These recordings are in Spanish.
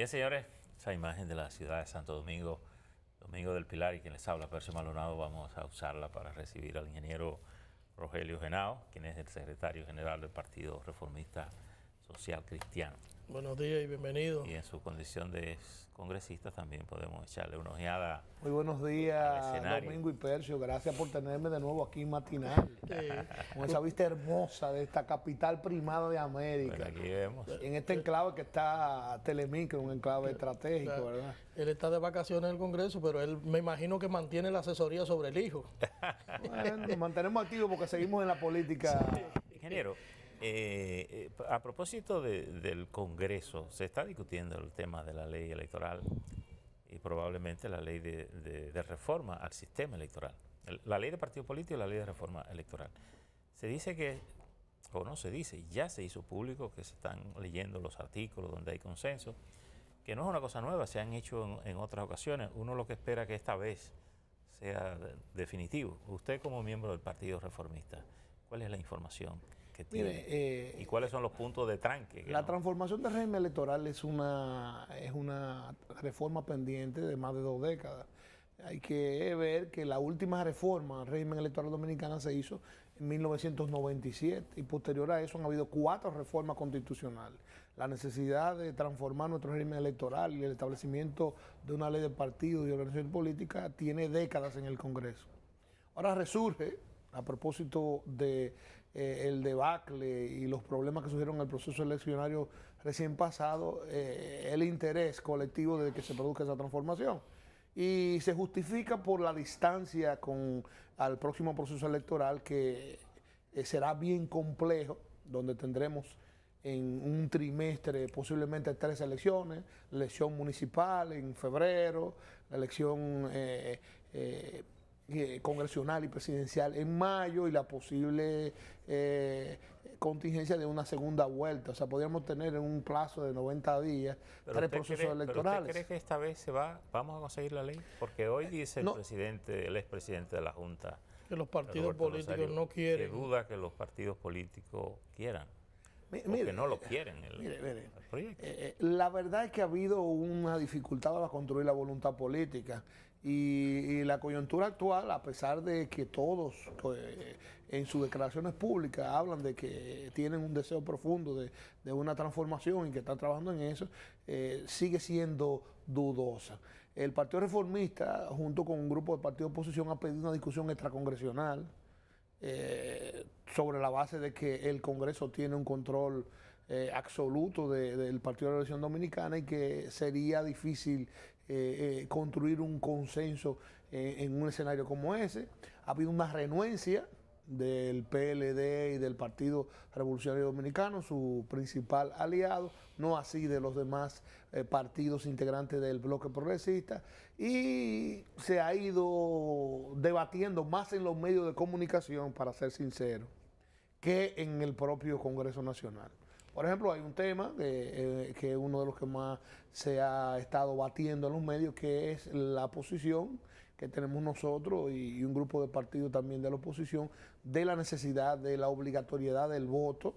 Bien, señores, esa imagen de la ciudad de Santo Domingo, Domingo del Pilar, y quien les habla, Percio Maldonado, vamos a usarla para recibir al ingeniero Rogelio Henao, quien es el secretario general del Partido Reformista Social Cristiano. Buenos días y bienvenido. Y en su condición de congresista también podemos echarle una ojeada. Muy buenos días, Domingo y Percio. Gracias por tenerme de nuevo aquí en Matinal. Con esa vista hermosa de esta capital primada de América. Bueno, aquí vemos. En este enclave que está Telemicro, un enclave estratégico, ¿verdad? Él está de vacaciones en el Congreso, pero él me imagino que mantiene la asesoría sobre el hijo. Bueno, nos mantenemos activos porque seguimos en la política. Sí. Ingeniero, a propósito del Congreso, se está discutiendo el tema de la ley electoral y probablemente la ley de reforma al sistema electoral. La ley de partido político y la ley de reforma electoral. Se dice que, o no se dice, ya se hizo público que se están leyendo los artículos donde hay consenso, que no es una cosa nueva, se han hecho en otras ocasiones. Uno lo que espera que esta vez sea definitivo. Usted como miembro del Partido Reformista, ¿cuál es la información que tiene? Mire, ¿y cuáles son los puntos de tranque? La transformación del régimen electoral es una reforma pendiente de más de 2 décadas. Hay que ver que la última reforma al régimen electoral dominicano se hizo en 1997 y posterior a eso han habido 4 reformas constitucionales. La necesidad de transformar nuestro régimen electoral y el establecimiento de una ley de partidos y organización política tiene décadas en el Congreso. Ahora resurge, a propósito de el debacle y los problemas que surgieron en el proceso eleccionario recién pasado, el interés colectivo de que se produzca esa transformación. Y se justifica por la distancia al próximo proceso electoral que será bien complejo, donde tendremos en un trimestre posiblemente 3 elecciones, la elección municipal en febrero, la elección congresional y presidencial en mayo y la posible contingencia de una segunda vuelta. O sea, podríamos tener en un plazo de 90 días 3 procesos electorales. ¿Usted cree que esta vez vamos a conseguir la ley? Porque hoy dice el expresidente de la Junta, que los partidos políticos Nazario, no quieren. Que duda que los partidos políticos quieran. Porque no lo quieren el proyecto. La verdad es que ha habido una dificultad para construir la voluntad política y la coyuntura actual, a pesar de que todos en sus declaraciones públicas hablan de que tienen un deseo profundo de una transformación y que están trabajando en eso, sigue siendo dudosa. El Partido Reformista, junto con un grupo de partidos de oposición, ha pedido una discusión extracongresional sobre la base de que el Congreso tiene un control absoluto del Partido de la Revolución Dominicana y que sería difícil construir un consenso en un escenario como ese. Ha habido una renuencia del PLD y del Partido Revolucionario Dominicano, su principal aliado, no así de los demás partidos integrantes del bloque progresista, y se ha ido debatiendo más en los medios de comunicación, para ser sincero, que en el propio Congreso Nacional. Por ejemplo, hay un tema que es uno de los que más se ha estado batiendo en los medios, que es la posición que tenemos nosotros y un grupo de partidos también de la oposición, de la necesidad de la obligatoriedad del voto.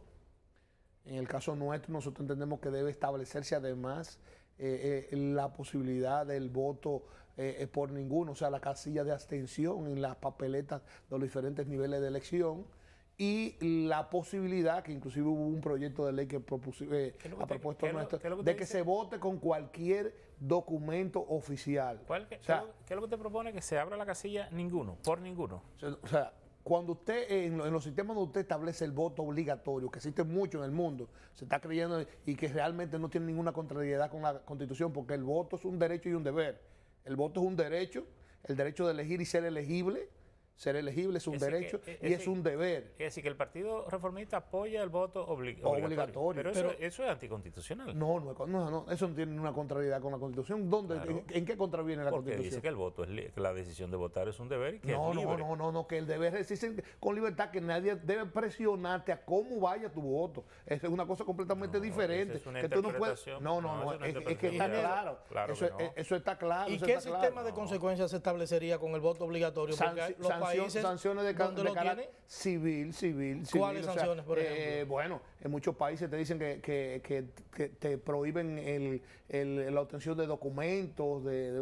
En el caso nuestro, nosotros entendemos que debe establecerse además la posibilidad del voto por ninguno, o sea, la casilla de abstención en las papeletas de los diferentes niveles de elección, y la posibilidad, que inclusive hubo un proyecto de ley que ha propuesto nuestro, de que se vote con cualquier documento oficial. ¿Qué es lo que usted propone? Que se abra la casilla ninguno, por ninguno. O sea, cuando usted, en los sistemas donde usted establece el voto obligatorio, que existe mucho en el mundo, se está creyendo y que realmente no tiene ninguna contrariedad con la Constitución, porque el voto es un derecho y un deber. El voto es un derecho, el derecho de elegir y ser elegible. Ser elegible es un derecho y es un deber. Es decir, que el Partido Reformista apoya el voto obligatorio. Pero eso es anticonstitucional. No, eso no tiene ninguna contrariedad con la Constitución. Claro. ¿En qué contraviene la Constitución? Dice que el voto que la decisión de votar es un deber y que es libre. No, que el deber existe con libertad, que nadie debe presionarte a cómo vaya tu voto. Esa es una cosa completamente diferente. Es una que tú no puedes. Es que está claro. Eso está claro. ¿Y qué sistema de consecuencias se establecería con el voto obligatorio? Porque los países sanciones de donde lo carácter tienen. civil. ¿Cuáles sanciones, por ejemplo? Bueno, en muchos países te dicen que te prohíben la obtención de documentos, de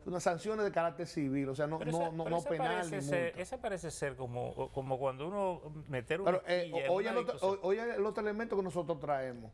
unas sanciones de carácter civil, o sea, no penal ni multa. Esa parece ser como cuando uno meter una Pero quilla en oye, una discusión. oye el otro elemento que nosotros traemos.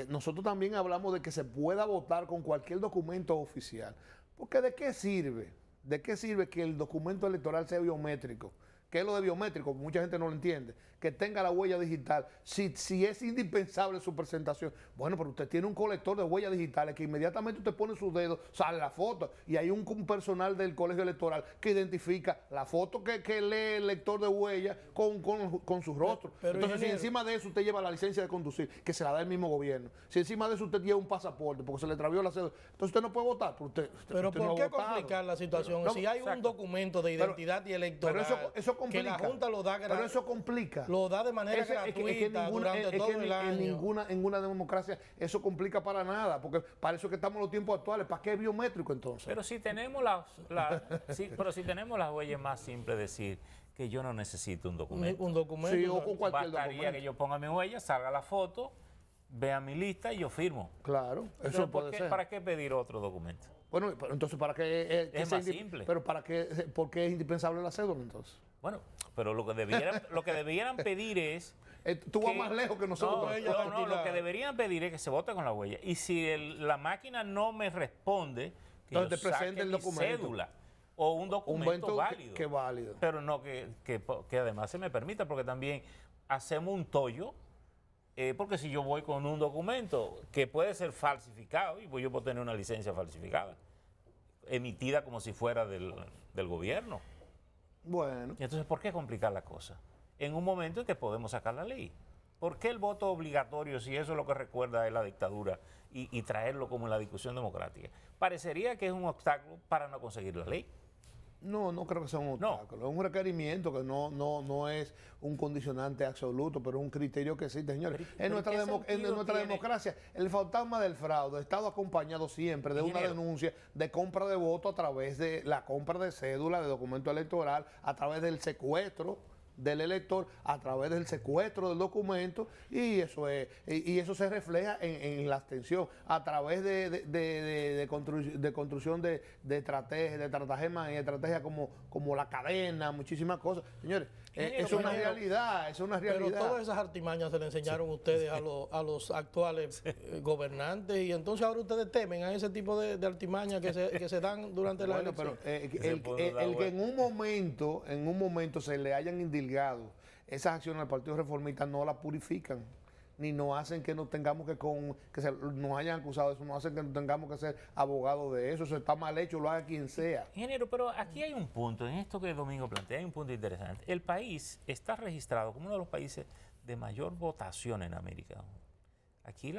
Nosotros también hablamos de que se pueda votar con cualquier documento oficial. Porque ¿de qué sirve? ¿De qué sirve que el documento electoral sea biométrico? ¿Qué es lo de biométrico? Mucha gente no lo entiende. Que tenga la huella digital. Si es indispensable su presentación. Bueno, pero usted tiene un colector de huellas digitales que inmediatamente usted pone sus dedos, sale la foto. Y hay un personal del colegio electoral que identifica la foto que lee el lector de huellas con su rostro. Pero entonces, si encima de eso usted lleva la licencia de conducir, que se la da el mismo gobierno. Si encima de eso usted lleva un pasaporte porque se le travió la cédula, entonces usted no puede votar. Pero usted ¿por no qué ha votado. complicar la situación? No, Si hay un documento de identidad y electoral eso complica. que la Junta lo da Pero eso complica. Lo da de manera gratuita durante todo el año. En una democracia eso complica para nada, porque para eso que estamos en los tiempos actuales. ¿Para qué es biométrico entonces? Pero si tenemos pero si tenemos las huellas más simples, decir que yo no necesito un documento. Un documento. Sí, o con cualquier Bastaría documento. que yo ponga mi huella, salga la foto, vea mi lista y yo firmo. Claro, eso Entonces, puede ser. ¿para qué pedir otro documento? Bueno, pero entonces ¿para qué Es más simple. Pero ¿por qué es indispensable la cédula entonces? Bueno, pero lo que debieran pedir es... Tú vas más lejos que nosotros. No, lo que deberían pedir es que se vote con la huella. Y si la máquina no me responde, que entonces yo te presente saque el mi documento. cédula o un documento válido. Que válido. Pero no que además se me permita, porque también hacemos un tollo, porque si yo voy con un documento que puede ser falsificado, y pues yo puedo tener una licencia falsificada, emitida como si fuera del gobierno. Bueno. Y entonces, ¿por qué complicar la cosa? En un momento en que podemos sacar la ley. ¿Por qué el voto obligatorio si eso es lo que recuerda es la dictadura y traerlo como en la discusión democrática? Parecería que es un obstáculo para no conseguir la ley. No creo que sea un obstáculo. Es un requerimiento que no es un condicionante absoluto, pero es un criterio que existe, señores. En nuestra democracia, el fantasma del fraude ha estado acompañado siempre de una denuncia de compra de voto a través de la compra de cédula, de documento electoral, a través del secuestro del elector, a través del secuestro del documento, y eso se refleja en la abstención a través de construcción de estrategias, de estratagemas y estrategias como la cadena, muchísimas cosas. Señores, es una realidad, Pero todas esas artimañas se le enseñaron ustedes a los actuales gobernantes, y entonces ahora ustedes temen a ese tipo de artimañas que se dan durante la elección. Pero el que en un momento se le hayan indilgado esas acciones al Partido Reformista no las purifican, ni nos hacen que nos tengamos nos hayan acusado de eso, nos hacen que nos tengamos que ser abogados de eso. Eso está mal hecho, lo haga quien sea. Ingeniero, pero aquí hay un punto, en esto que Domingo plantea, hay un punto interesante. El país está registrado como uno de los países de mayor votación en América. Aquí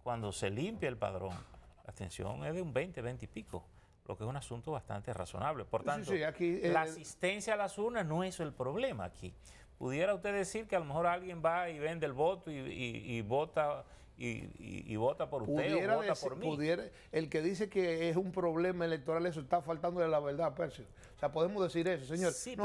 cuando se limpia el padrón, la abstención es de un 20 y pico, lo que es un asunto bastante razonable. Por tanto, aquí, la asistencia a las urnas no es el problema aquí. Pudiera usted decir que a lo mejor alguien va y vende el voto y vota y vota por usted o vota por mí. El que dice que es un problema electoral, eso está faltándole la verdad, Percio. O sea, podemos decir eso, señor. Sí,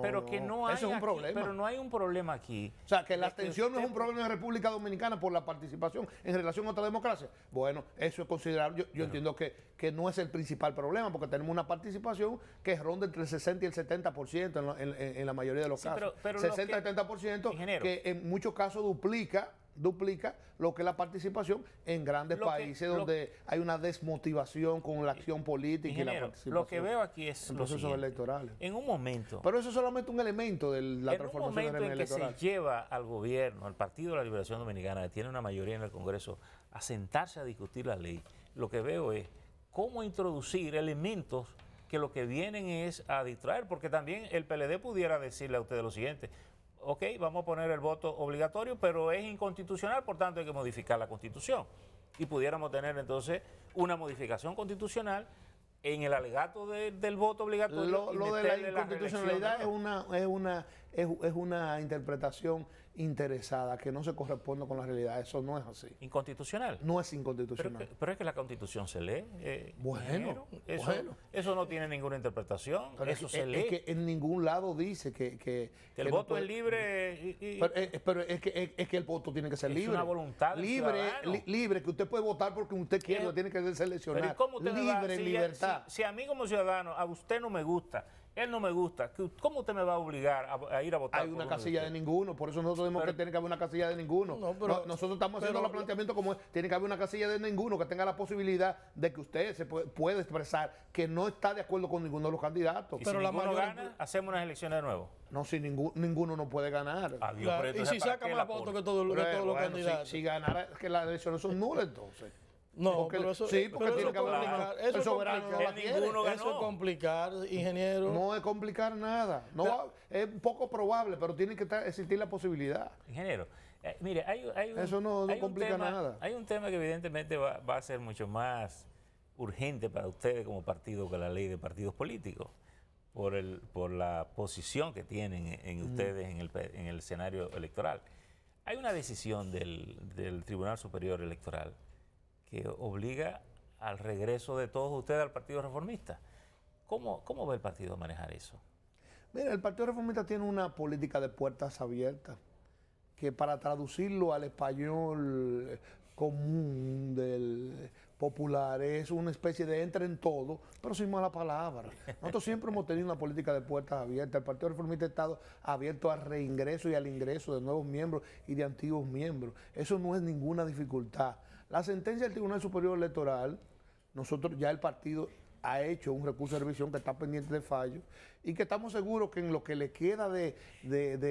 pero que no hay eso es un problema. Pero no hay un problema aquí. O sea, que la abstención no es un problema en República Dominicana por la participación en relación a otra democracia. Bueno, eso es considerable. Yo entiendo que no es el principal problema, porque tenemos una participación que ronda entre el 60 y el 70% en la mayoría de los casos. Pero 60-70%, que en muchos casos duplica lo que es la participación en grandes países donde hay una desmotivación con la acción política y la participación. Lo que veo aquí es en procesos electorales. En un momento. Pero eso es solamente un elemento de la transformación del régimen electoral. En un momento en que se lleva al gobierno, al Partido de la Liberación Dominicana, que tiene una mayoría en el Congreso, a sentarse a discutir la ley, lo que veo es cómo introducir elementos que lo que vienen es a distraer, porque también el PLD pudiera decirle a ustedes lo siguiente: ok, vamos a poner el voto obligatorio, pero es inconstitucional, por tanto hay que modificar la Constitución. Y pudiéramos tener entonces una modificación constitucional en el alegato del voto obligatorio. Lo de la inconstitucionalidad es es una interpretación interesada que no se corresponde con la realidad. Eso no es así. ¿Inconstitucional? No es inconstitucional. Pero es que la Constitución se lee. Bueno, eso no tiene ninguna interpretación. Pero eso se lee. Es que en ningún lado dice que el voto es libre. Pero es que el voto tiene que ser libre. Es una voluntad libre, que usted puede votar porque usted quiere, tiene que seleccionar. Pero ¿y cómo usted libre, en libertad. Si a mí como ciudadano, a usted no me gusta, él no me gusta, ¿cómo usted me va a obligar a ir a votar? Hay una casilla de ninguno, por eso nosotros tenemos que tiene que haber una casilla de ninguno. Nosotros estamos haciendo el planteamiento como es, tiene que haber una casilla de ninguno que tenga la posibilidad de que usted se puede expresar que no está de acuerdo con ninguno de los candidatos. Y pero si ninguno gana, hacemos unas elecciones de nuevo. No, si ninguno no puede ganar. Adiós, claro, y si saca más votos que todos los candidatos. Si ganara, que las elecciones son nulas entonces. No, porque, pero eso, sí, porque pero tiene que haber eso es complicar, eso es complicar, ingeniero. No es complicar nada. No, es poco probable, pero tiene que existir la posibilidad. Ingeniero, mire, eso no complica nada. Hay un tema que evidentemente va a ser mucho más urgente para ustedes como partido que la ley de partidos políticos, por la posición que tienen en ustedes en el escenario electoral. Hay una decisión del Tribunal Superior Electoral que obliga al regreso de todos ustedes al Partido Reformista. ¿Cómo ve el partido a manejar eso? Mira, el Partido Reformista tiene una política de puertas abiertas, que para traducirlo al español común del popular es una especie de entra en todo, pero sin mala palabra. Nosotros siempre hemos tenido una política de puertas abiertas. El Partido Reformista ha estado abierto al reingreso y al ingreso de nuevos miembros y de antiguos miembros. Eso no es ninguna dificultad. La sentencia del Tribunal Superior Electoral, nosotros ya el partido ha hecho un recurso de revisión que está pendiente de fallo y que estamos seguros que en lo que le queda de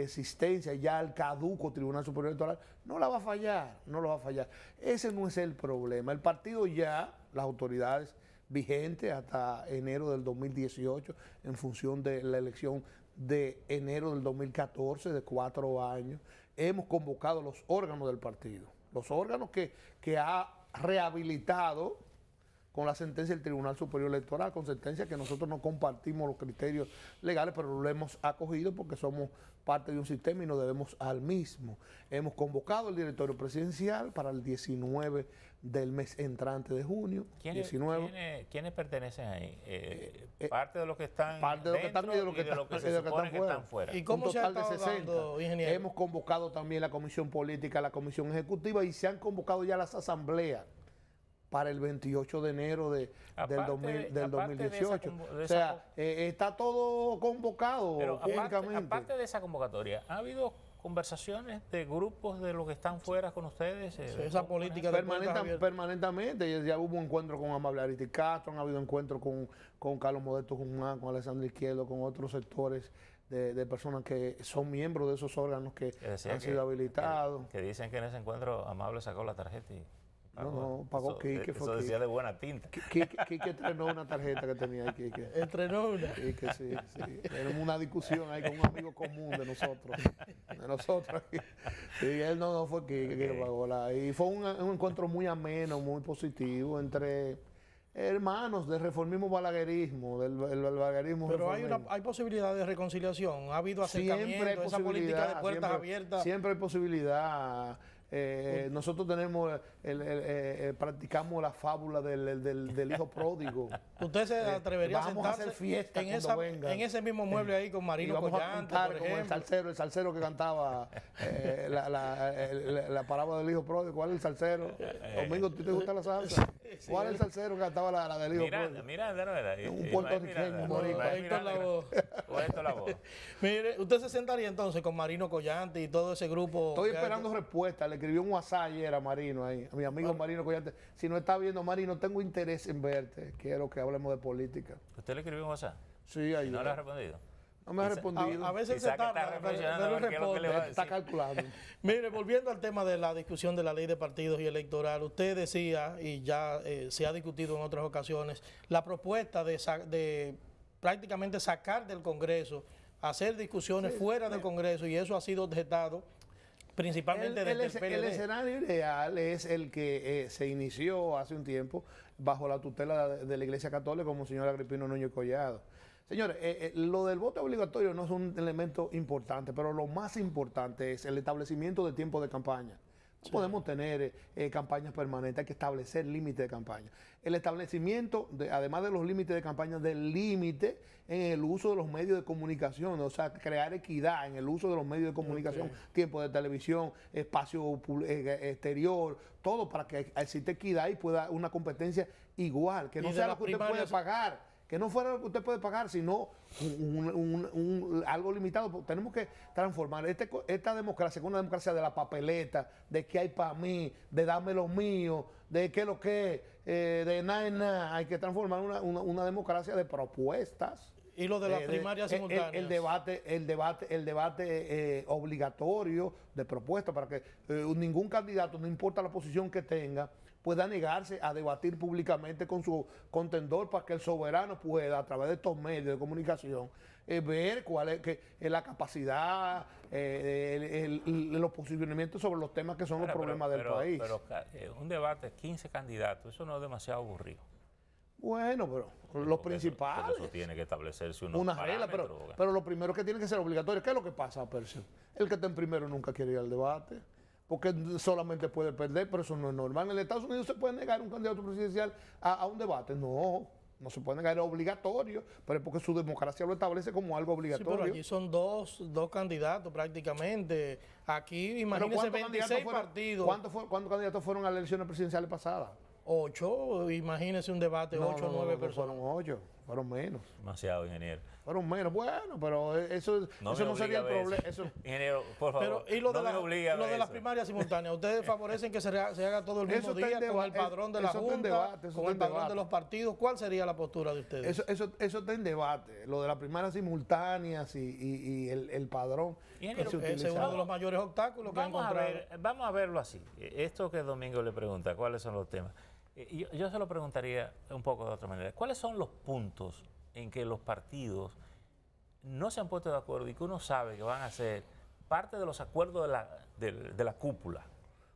existencia ya al caduco Tribunal Superior Electoral no la va a fallar, no lo va a fallar. Ese no es el problema. El partido ya, las autoridades vigentes hasta enero del 2018, en función de la elección de enero del 2014, de 4 años, hemos convocado los órganos del partido. Los órganos que ha rehabilitado con la sentencia del Tribunal Superior Electoral, con sentencia que nosotros no compartimos los criterios legales, pero lo hemos acogido porque somos parte de un sistema y nos debemos al mismo. Hemos convocado al directorio presidencial para el 19 del mes entrante de junio. ¿Quiénes pertenecen ahí? Parte de los que están parte de los que están y de los que están fuera. ¿Y cómo se ha estado dando, ingeniero? Hemos convocado también la comisión política, la comisión ejecutiva y se han convocado ya las asambleas para el 28 de enero del 2018. O sea, está todo convocado. Pero aparte de esa convocatoria, ¿ha habido conversaciones de grupos de los que están fuera con ustedes? Esa política permanentemente. Ya hubo un encuentro con Amable Aristi Castro, han habido encuentros con Carlos Modesto Guzmán, con Alessandro Izquierdo, con otros sectores de personas que son miembros de esos órganos que han sido habilitados. Que dicen que en ese encuentro Amable sacó la tarjeta y pagó Quique. Eso decía de buena tinta. Quique entrenó una tarjeta que tenía ahí, Quique. ¿Entrenó una? Quique, sí. Tenemos una discusión ahí con un amigo común de nosotros. Sí, él no fue Quique que pagó y fue un encuentro muy ameno, muy positivo entre hermanos del reformismo balaguerismo, del balaguerismo. Pero hay posibilidad de reconciliación, ha habido acercamiento, esa política de puertas abiertas. Siempre hay posibilidad. Nosotros tenemos practicamos la fábula del hijo pródigo. ¿Usted se atrevería a sentarse hacer fiesta en ese mismo mueble ahí con Marino Collante, por ejemplo? El salsero que cantaba la parábola del hijo pródigo? ¿Cuál es el salsero? Domingo, ¿tú te gusta la salsa? ¿Cuál es el salsero que cantaba la del hijo pródigo? Miranda, no era. Un puertorriqueño. Mire, ¿usted se sentaría entonces con Marino Collante y todo ese grupo? Estoy esperando respuesta. Le escribió un WhatsApp ayer a Marino, a mi amigo Marino Collante. Si no está viendo, Marino, tengo interés en verte. Quiero que hablemos de política. ¿Usted le escribió un WhatsApp? Sí, ayer. ¿Y no le ha respondido? No me ha respondido. A veces se tarda, pero responde. Está calculando. Mire, volviendo al tema de la discusión de la ley de partidos y electoral, usted decía, y ya se ha discutido en otras ocasiones, la propuesta de prácticamente sacar del Congreso, hacer discusiones fuera del Congreso, y eso ha sido objetado principalmente desde el PLD. El escenario ideal es el que se inició hace un tiempo bajo la tutela de la Iglesia Católica como el señor Agripino Núñez Collado. Señores, lo del voto obligatorio no es un elemento importante, pero lo más importante es el establecimiento de tiempo de campaña. No podemos tener campañas permanentes, hay que establecer límites de campaña. El establecimiento, además de los límites de campaña, del límite en el uso de los medios de comunicación, o sea, crear equidad en el uso de los medios de comunicación, tiempo de televisión, espacio exterior, todo para que exista equidad y pueda una competencia igual, que no sea lo que usted puede pagar. Que no fuera lo que usted puede pagar, sino algo limitado. Tenemos que transformar esta democracia con una democracia de la papeleta, de que hay para mí, de dame lo mío, de qué lo que, de nada en nada. Hay que transformar una democracia de propuestas. Y lo de las primarias simultáneas. El debate obligatorio de propuestas para que ningún candidato, no importa la posición que tenga, pueda negarse a debatir públicamente con su contendor para que el soberano pueda, a través de estos medios de comunicación, ver cuál es la capacidad, los posicionamientos sobre los temas que son los problemas del país. Pero un debate, 15 candidatos, eso no es demasiado aburrido. Bueno, pero los principales. Eso tiene que establecerse una regla, pero lo primero que tiene que ser obligatorio. ¿Qué es lo que pasa, Percio? El que está en primero nunca quiere ir al debate, porque solamente puede perder, pero eso no es normal. En Estados Unidos se puede negar un candidato presidencial a un debate. No se puede negar, es obligatorio, pero es porque su democracia lo establece como algo obligatorio. Sí, pero allí son dos candidatos prácticamente. Aquí, imagínense, 26 partidos. ¿Cuántos candidatos fueron a las elecciones presidenciales pasadas? 8, imagínense un debate, 8 o 9 personas. Fueron 8, fueron menos. Demasiado, ingeniero. Fueron menos, bueno, pero eso no sería el problema. Ingeniero, por favor, pero, y lo de las primarias simultáneas, ¿ustedes favorecen que se haga todo el mismo día con el padrón de la Junta, con el padrón de los partidos? ¿Cuál sería la postura de ustedes? Eso está en debate, lo de las primarias simultáneas y el padrón. Ese es uno de los mayores obstáculos que han encontrado. Vamos a verlo así. Esto que Domingo le pregunta, ¿cuáles son los temas? Yo se lo preguntaría un poco de otra manera. ¿Cuáles son los puntos en que los partidos no se han puesto de acuerdo y que uno sabe que van a ser parte de los acuerdos de la cúpula?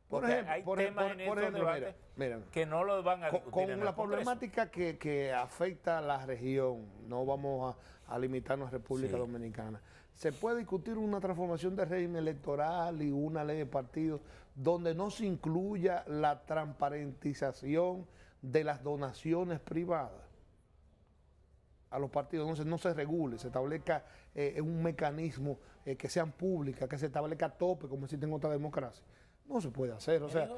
Por ejemplo, hay temas en estos debates que no los van a discutir con la problemática que afecta a la región. No vamos a limitarnos a República Dominicana. Se puede discutir una transformación del régimen electoral y una ley de partidos donde no se incluya la transparentización de las donaciones privadas a los partidos, no se regule, se establezca un mecanismo que sean públicas, que se establezca tope como existe en otra democracia. No se puede hacer, o sea,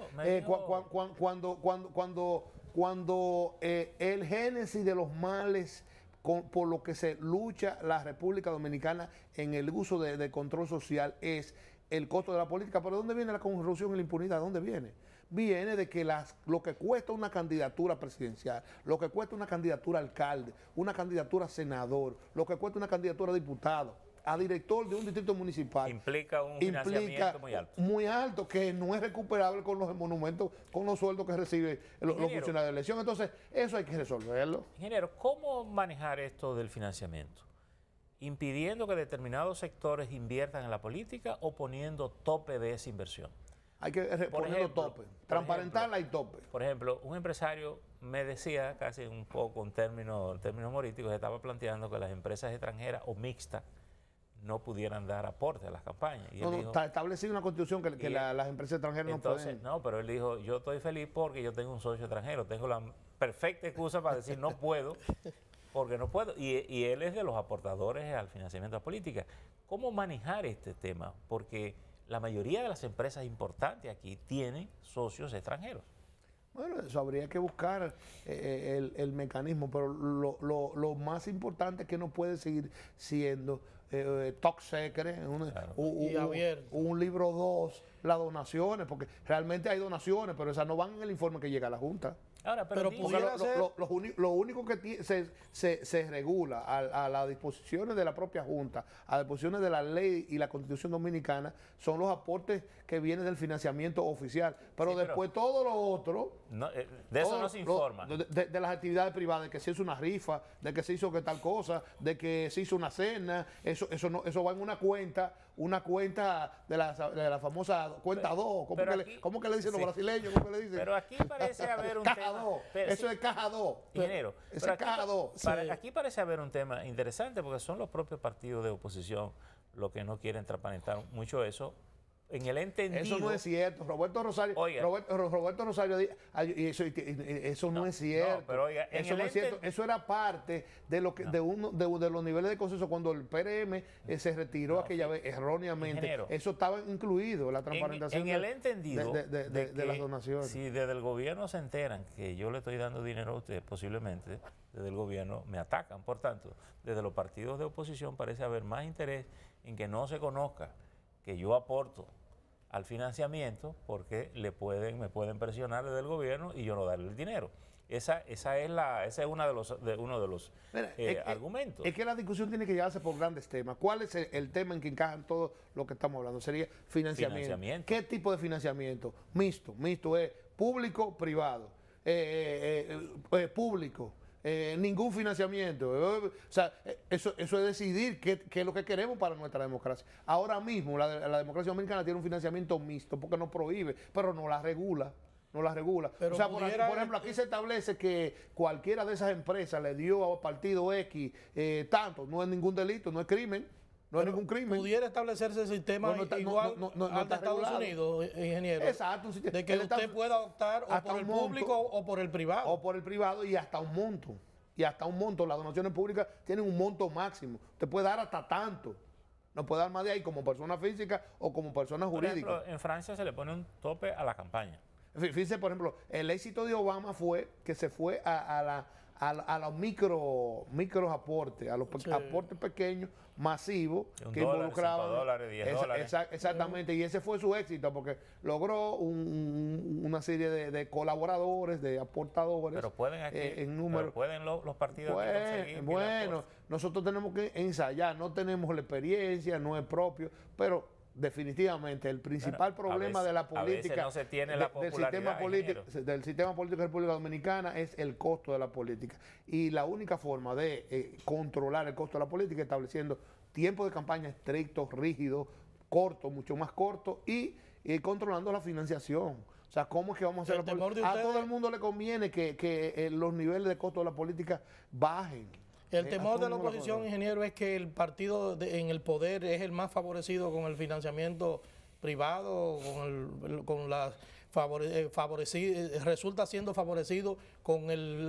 cuando el génesis de los males por lo que se lucha la República Dominicana en el uso de control social es el costo de la política. ¿Pero dónde viene la corrupción y la impunidad? ¿Dónde viene? Viene de que lo que cuesta una candidatura presidencial, lo que cuesta una candidatura a alcalde, una candidatura a senador, lo que cuesta una candidatura a diputado, a director de un distrito municipal, implica un financiamiento muy alto. Muy alto, que no es recuperable con los monumentos, con los sueldos que reciben los funcionarios de elección. Entonces, eso hay que resolverlo. Ingeniero, ¿cómo manejar esto del financiamiento? ¿Impidiendo que determinados sectores inviertan en la política o poniendo tope de esa inversión? Hay que ponerlo tope, transparentarla y tope. Por ejemplo, un empresario me decía, casi un poco en términos humorísticos, estaba planteando que las empresas extranjeras o mixtas no pudieran dar aporte a las campañas. Y él dijo, está establecido una constitución que las empresas extranjeras no pueden. No, pero él dijo, yo estoy feliz porque yo tengo un socio extranjero, tengo la perfecta excusa para decir no puedo, porque no puedo. Y él es de los aportadores al financiamiento de la política. ¿Cómo manejar este tema? Porque la mayoría de las empresas importantes aquí tienen socios extranjeros. Bueno, eso habría que buscar el mecanismo, pero lo más importante es que no puede seguir siendo top secret, un libro 2, las donaciones, porque realmente hay donaciones, pero esas no van en el informe que llega a la Junta. Ahora, pero lo único que se regula a las disposiciones de la propia Junta, a las disposiciones de la ley y la Constitución Dominicana, son los aportes que vienen del financiamiento oficial. Pero después todo lo otro... de eso no se informa. De las actividades privadas, de que se hizo una rifa, de que se hizo que tal cosa, de que se hizo una cena, eso va en una cuenta de la famosa cuenta 2. ¿Cómo que le dicen los brasileños? ¿Cómo que le dicen? Pero aquí parece haber un tema... caja 2. Eso es caja 2. Ingeniero, Eso es caja 2. Aquí parece haber un tema interesante porque son los propios partidos de oposición los que no quieren transparentar mucho eso. En el entendido. Eso no es cierto. Roberto Rosario. Oiga. Roberto Rosario. Eso no es cierto. No, pero oiga, eso no es cierto. Eso era parte de lo que de los niveles de consenso cuando el PRM se retiró aquella vez erróneamente. Ingeniero, eso estaba incluido en la transparentación en el entendido de las donaciones. Si desde el gobierno se enteran que yo le estoy dando dinero a usted, posiblemente desde el gobierno me atacan. Por tanto, desde los partidos de oposición parece haber más interés en que no se conozca que yo aporto al financiamiento porque me pueden presionar desde el gobierno y yo no darle el dinero. Ese es uno de los argumentos. Es que la discusión tiene que llevarse por grandes temas. ¿Cuál es el tema en que encajan todo lo que estamos hablando? Sería financiamiento. ¿Qué tipo de financiamiento? Mixto. Mixto es público-privado. Público. Ningún financiamiento. O sea, eso es decidir qué es lo que queremos para nuestra democracia. Ahora mismo la democracia dominicana tiene un financiamiento mixto porque no prohíbe, pero no la regula. No la regula. Pero o sea, por ejemplo, aquí se establece que cualquiera de esas empresas le dio a partido X tanto. No es ningún delito, no es crimen. No es ningún crimen. ¿Pudiera establecerse el sistema igual al de Estados Unidos, ingeniero? Exacto. De que usted pueda optar o por el público o por el privado. O por el privado y hasta un monto. Y hasta un monto. Las donaciones públicas tienen un monto máximo. Usted puede dar hasta tanto. No puede dar más de ahí como persona física o como persona jurídica. Por ejemplo, en Francia se le pone un tope a la campaña. Fíjense, por ejemplo, el éxito de Obama fue que se fue a los micro aportes, a los aportes pequeños, masivos, que involucraban $10, exactamente, y ese fue su éxito porque logró una serie de colaboradores, de aportadores. Pero pueden aquí, en número. Pero pueden los partidos conseguir. Bueno, nosotros tenemos que ensayar, no tenemos la experiencia, no es propio, pero definitivamente el principal problema de la política, no se tiene la del sistema político de la República Dominicana es el costo de la política. Y la única forma de controlar el costo de la política es estableciendo tiempos de campaña estrictos, rígidos, cortos, mucho más cortos y controlando la financiación. O sea, ¿cómo es que vamos a hacer la política? A todo el mundo le conviene que los niveles de costo de la política bajen. El temor de la oposición, ingeniero, es que el partido en el poder es el más favorecido con el financiamiento privado, resulta siendo favorecido con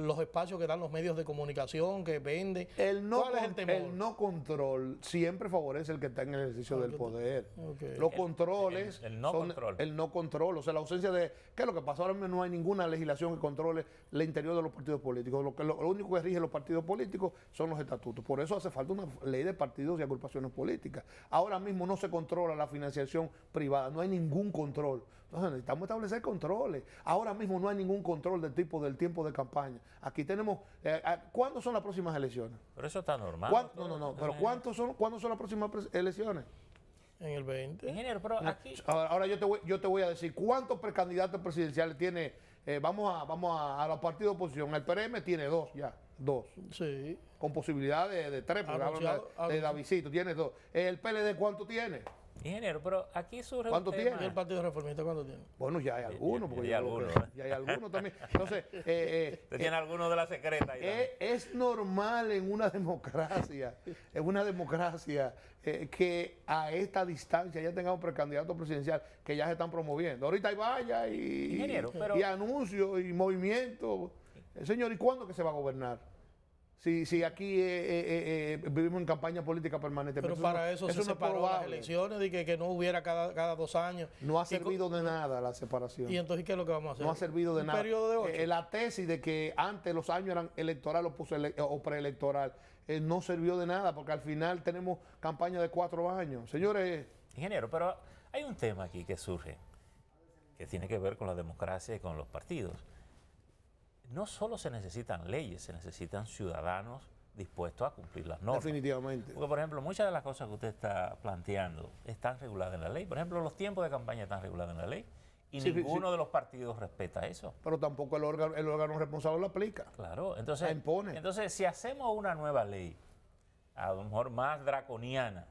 los espacios que dan los medios de comunicación, que venden. ¿Cuál es el temor? El no control siempre favorece el que está en el ejercicio del poder. Okay. Los controles el no control. El no control, o sea, la ausencia de... ¿Qué es lo que pasa? Ahora mismo no hay ninguna legislación que controle el interior de los partidos políticos. Lo único que rige los partidos políticos son los estatutos. Por eso hace falta una ley de partidos y agrupaciones políticas. Ahora mismo no se controla la financiación privada, no hay ningún control. Entonces necesitamos establecer controles. Ahora mismo no hay ningún control del tiempo de campaña. Aquí tenemos... ¿Cuándo son las próximas elecciones? Pero eso está normal. No. Pero ¿cuándo son las próximas elecciones? En el 20. Ingeniero, pero aquí... Ahora yo te voy a decir, ¿cuántos precandidatos presidenciales tiene? Vamos a los partidos de oposición. El PRM tiene dos. Sí. Con posibilidad de tres, porque de Davidcito, tiene dos. ¿El PLD cuánto tiene? Ingeniero, pero aquí surge ¿Cuánto tiene? ¿Y el Partido Reformista cuánto tiene? Bueno, ya hay algunos. Ya hay algunos también. Entonces, tiene alguno de la secreta. Es normal en una democracia, que a esta distancia ya tengamos precandidatos presidenciales que ya se están promoviendo. Ahorita hay vallas y anuncios y movimientos. Señor, ¿y cuándo que se va a gobernar? Si aquí vivimos en campaña política permanente. Pero para eso se separó las elecciones, de que no hubiera cada 2 años. No ha servido de nada la separación. ¿Y entonces qué es lo que vamos a hacer? No ha servido de nada. ¿Un periodo de 8? La tesis de que antes los años eran electoral o preelectoral no sirvió de nada, porque al final tenemos campaña de 4 años. Señores... Ingeniero, pero hay un tema aquí que surge, que tiene que ver con la democracia y con los partidos. No solo se necesitan leyes, se necesitan ciudadanos dispuestos a cumplir las normas. Definitivamente. Porque, por ejemplo, muchas de las cosas que usted está planteando están reguladas en la ley. Por ejemplo, los tiempos de campaña están regulados en la ley y ninguno de los partidos respeta eso. Pero tampoco el órgano responsable lo aplica. Claro, entonces, la impone. Entonces, si hacemos una nueva ley, a lo mejor más draconiana,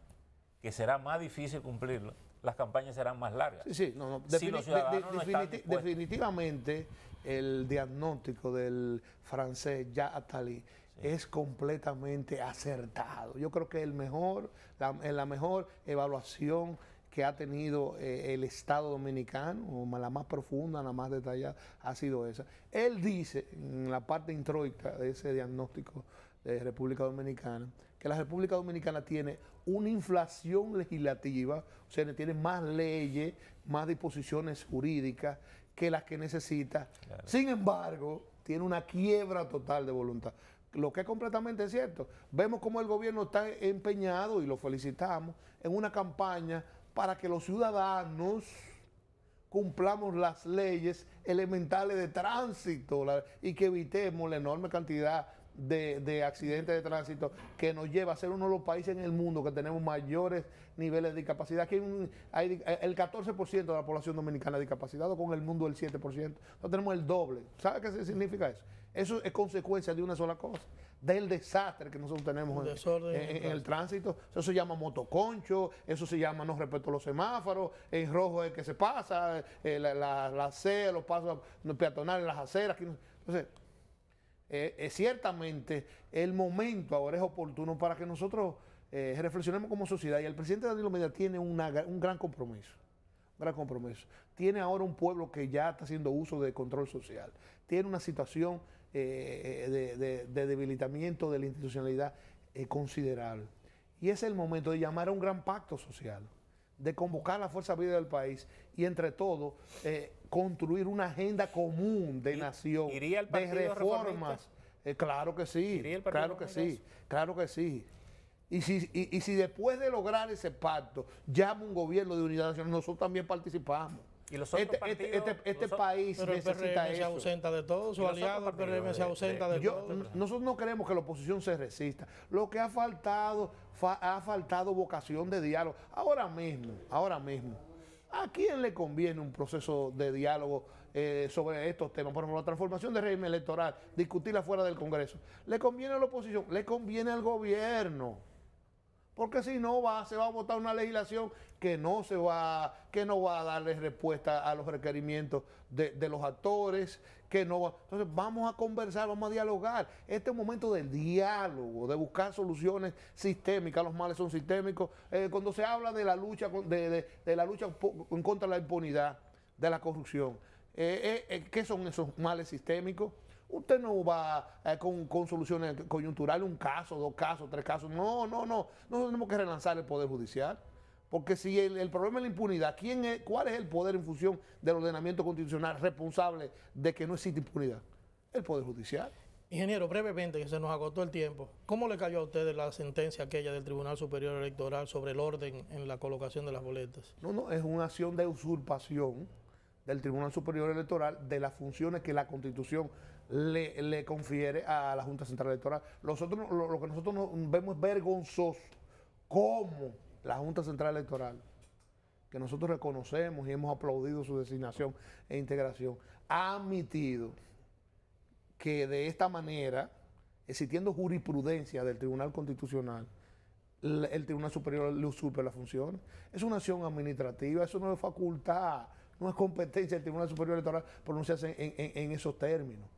que será más difícil cumplirlo, las campañas serán más largas. Sí, sí, no, Si los ciudadanos no están dispuestos. definitivamente el diagnóstico del francés Jacques Attali es completamente acertado. Yo creo que la mejor evaluación que ha tenido el Estado dominicano, o la más profunda, la más detallada, ha sido esa. Él dice, en la parte introica de ese diagnóstico de República Dominicana, que la República Dominicana tiene una inflación legislativa, o sea, tiene más leyes, más disposiciones jurídicas que las que necesita. Claro. Sin embargo, tiene una quiebra total de voluntad, lo que es completamente cierto. Vemos cómo el gobierno está empeñado, y lo felicitamos, en una campaña para que los ciudadanos cumplamos las leyes elementales de tránsito y que evitemos la enorme cantidad de accidentes de tránsito que nos lleva a ser uno de los países en el mundo que tenemos mayores niveles de discapacidad. Aquí hay el 14% de la población dominicana discapacitada, con el mundo el 7%. Nosotros tenemos el doble. ¿Sabe qué significa eso? Eso es consecuencia de una sola cosa, del desastre que nosotros tenemos en el tránsito. Eso se llama motoconcho, eso se llama no respeto a los semáforos, en rojo es que se pasa, la acera, los pasos peatonales, las aceras. Entonces, ciertamente el momento ahora es oportuno para que nosotros reflexionemos como sociedad, y el presidente Danilo Medina tiene un gran compromiso. Tiene ahora un pueblo que ya está haciendo uso de control social, tiene una situación de debilitamiento de la institucionalidad considerable, y es el momento de llamar a un gran pacto social, de convocar a la fuerza viva del país y entre todos construir una agenda común de nación, de reformas. Claro que sí, claro que sí. Y si después de lograr ese pacto llama un gobierno de unidad nacional, nosotros también participamos. Y los otros este país necesita eso. Se ausenta de todo, su aliado, el PRM se ausenta de todo. Nosotros no queremos que la oposición se resista. Lo que ha faltado vocación de diálogo. Ahora mismo, ¿a quién le conviene un proceso de diálogo sobre estos temas? Por ejemplo, la transformación del régimen electoral, discutirla fuera del Congreso. ¿Le conviene a la oposición? Le conviene al gobierno. Porque si no se va a votar una legislación que no va a darle respuesta a los requerimientos de los actores, Entonces vamos a conversar, vamos a dialogar. Este es un momento del diálogo, de buscar soluciones sistémicas. Los males son sistémicos. Cuando se habla de la lucha de la lucha en contra de la impunidad, de la corrupción, ¿qué son esos males sistémicos? Usted no va con soluciones coyunturales, un caso, 2 casos, 3 casos. No. Nosotros tenemos que relanzar el Poder Judicial. Porque si el problema es la impunidad, ¿cuál es el poder en función del ordenamiento constitucional responsable de que no existe impunidad? El Poder Judicial. Ingeniero, brevemente, que se nos agotó el tiempo, ¿cómo le cayó a ustedes la sentencia aquella del Tribunal Superior Electoral sobre el orden en la colocación de las boletas? No, es una acción de usurpación del Tribunal Superior Electoral de las funciones que la Constitución le confiere a la Junta Central Electoral. Lo que nosotros vemos es vergonzoso cómo la Junta Central Electoral, que nosotros reconocemos y hemos aplaudido su designación e integración, ha admitido que de esta manera, existiendo jurisprudencia del Tribunal Constitucional, el Tribunal Superior le usurpe las funciones. Es una acción administrativa, eso no es facultad, no es competencia del Tribunal Superior Electoral pronunciarse en esos términos.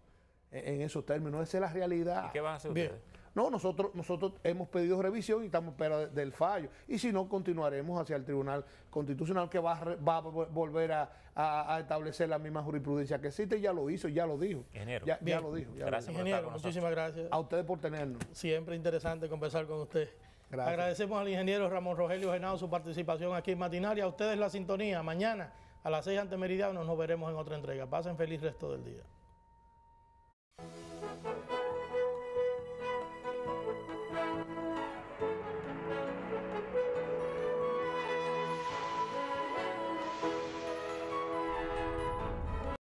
Esa es la realidad. ¿Y qué van a hacer ustedes? No, nosotros hemos pedido revisión y estamos a espera del fallo. Y si no, continuaremos hacia el Tribunal Constitucional, que va a volver a establecer la misma jurisprudencia que existe. Ya lo hizo, ya lo dijo. Ingeniero. Ya lo dijo. Gracias, ingeniero. Muchísimas gracias. A ustedes por tenernos. Siempre interesante conversar con usted. Gracias. Agradecemos al ingeniero Ramón Rogelio Genao su participación aquí en Matinal. A ustedes la sintonía. Mañana a las 6 ante Meridiano nos veremos en otra entrega. Pasen feliz resto del día.